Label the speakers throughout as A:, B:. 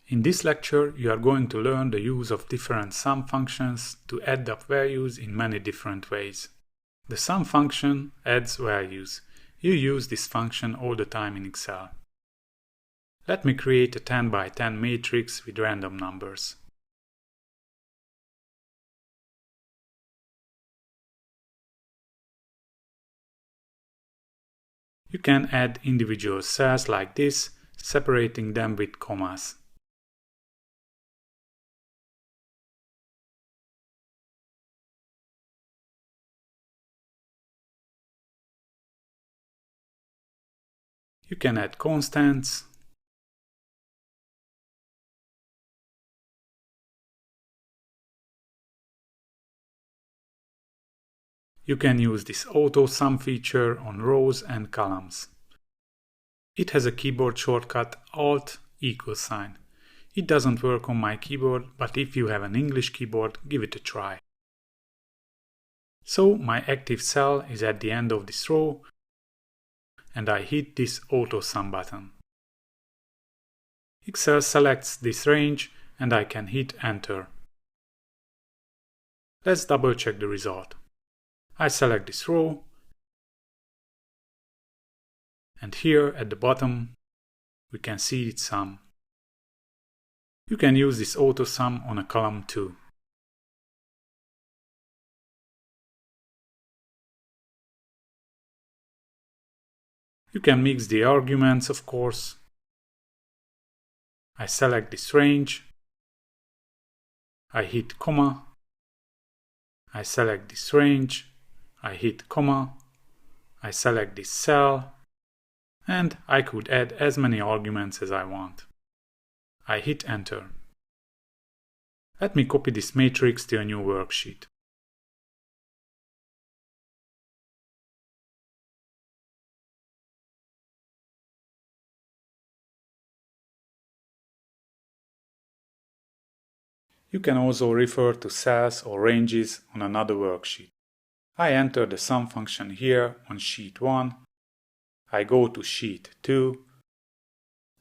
A: In this lecture, you are going to learn the use of different sum functions to add up values in many different ways. The sum function adds values. You use this function all the time in Excel. Let me create a 10 by 10 matrix with random numbers. You can add individual cells like this, separating them with commas. You can add constants. You can use this auto sum feature on rows and columns. It has a keyboard shortcut Alt =. It doesn't work on my keyboard, but if you have an English keyboard, give it a try. So my active cell is at the end of this row, and I hit this auto sum button. Excel selects this range and I can hit enter. Let's double check the result. I select this row, and here at the bottom we can see its sum. You can use this auto sum on a column too. You can mix the arguments, of course. I select this range, I hit comma, I select this range, I hit comma, I select this cell, and I could add as many arguments as I want. I hit enter. Let me copy this matrix to a new worksheet. You can also refer to cells or ranges on another worksheet. I enter the sum function here on sheet 1. I go to sheet 2.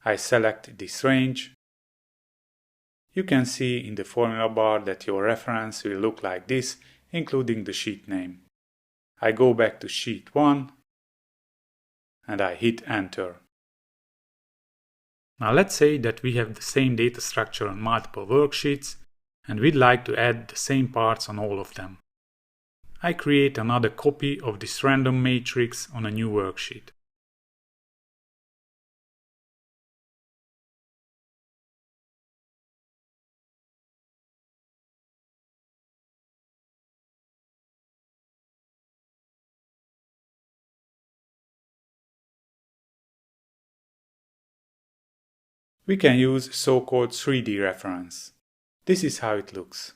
A: I select this range. You can see in the formula bar that your reference will look like this, including the sheet name. I go back to sheet 1 and I hit enter. Now let's say that we have the same data structure on multiple worksheets and we'd like to add the same parts on all of them. I create another copy of this random matrix on a new worksheet. We can use so-called 3D reference. This is how it looks.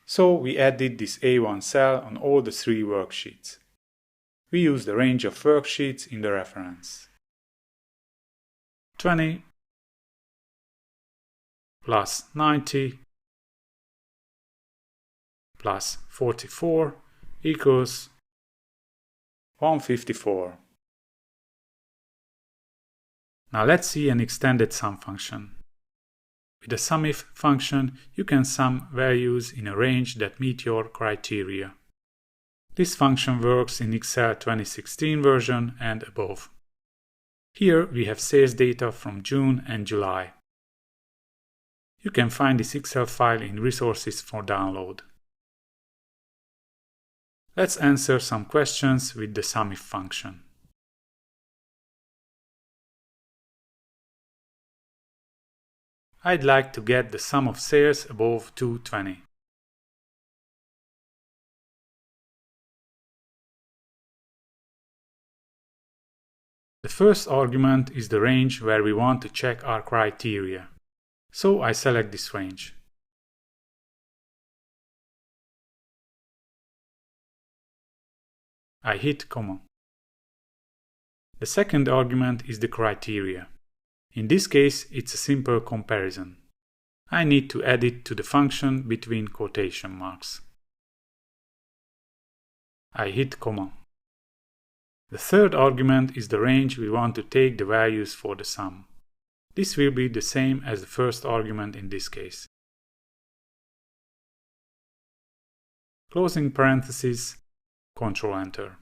A: So we added this A1 cell on all the 3 worksheets. We use the range of worksheets in the reference. 20 plus 90 plus 44 equals 154. Now let's see an extended sum function. With the SUMIF function, you can sum values in a range that meet your criteria. This function works in Excel 2016 version and above. Here we have sales data from June and July. You can find this Excel file in Resources for download. Let's answer some questions with the SUMIF function. I'd like to get the sum of sales above 220. The first argument is the range where we want to check our criteria. So I select this range. I hit comma. The second argument is the criteria. In this case, it's a simple comparison. I need to add it to the function between quotation marks. I hit comma. The third argument is the range we want to take the values for the sum. This will be the same as the first argument in this case. Closing parenthesis, Ctrl Enter.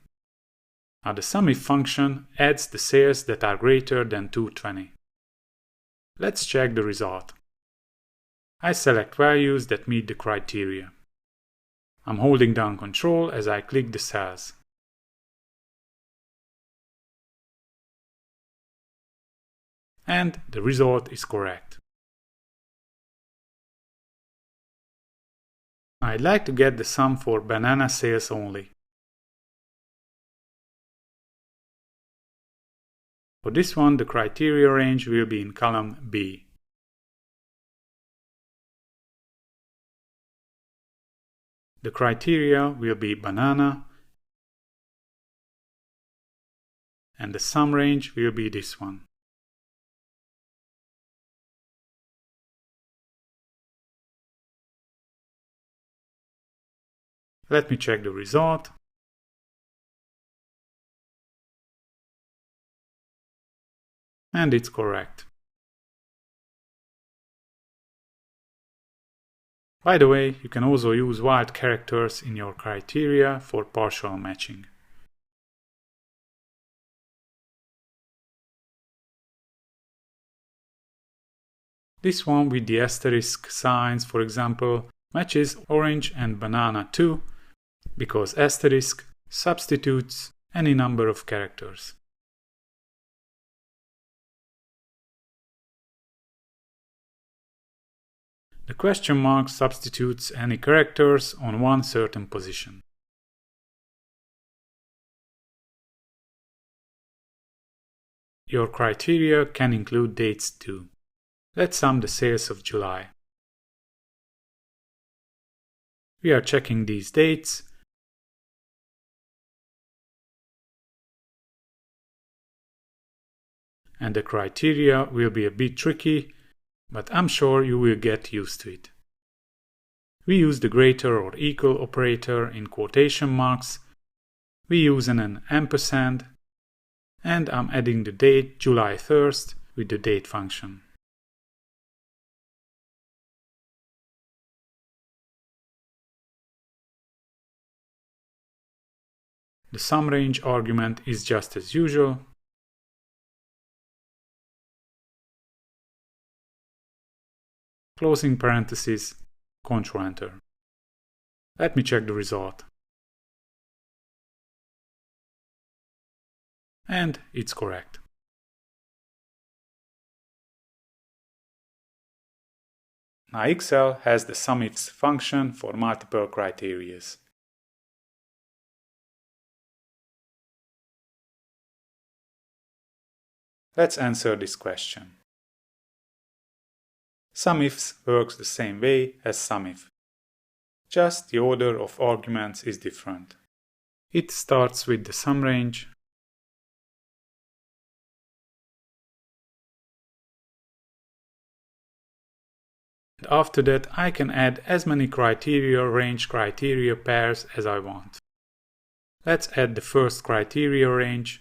A: Now the SUMIF function adds the sales that are greater than 220. Let's check the result. I select values that meet the criteria. I'm holding down Ctrl as I click the cells. And the result is correct. I'd like to get the sum for banana sales only. For this one, the criteria range will be in column B. The criteria will be banana, and the sum range will be this one. Let me check the result. And it's correct. By the way, you can also use wild characters in your criteria for partial matching. This one with the asterisk signs, for example, matches orange and banana too, because asterisk substitutes any number of characters. The question mark substitutes any characters on one certain position. Your criteria can include dates too. Let's sum the sales of July. We are checking these dates. And the criteria will be a bit tricky, but I'm sure you will get used to it. We use the greater or equal operator in quotation marks, we use an ampersand, and I'm adding the date July 1st with the date function. The sum range argument is just as usual. Closing parenthesis, Ctrl Enter. Let me check the result. And it's correct. Now Excel has the SUMIFS function for multiple criteria. Let's answer this question. SUMIFS works the same way as SUMIF. Just the order of arguments is different. It starts with the sum range, and after that I can add as many criteria range criteria pairs as I want. Let's add the first criteria range,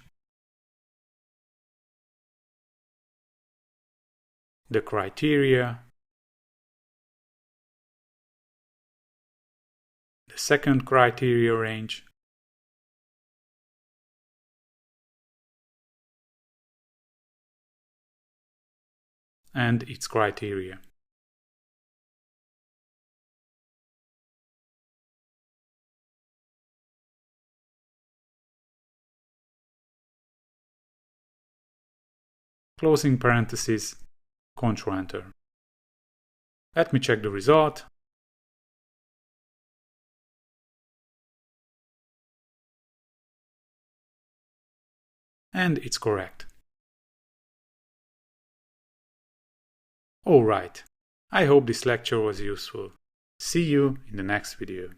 A: the criteria, the second criteria range, and its criteria. Closing parenthesis, Ctrl Enter. Let me check the result. And it's correct. Alright, I hope this lecture was useful. See you in the next video.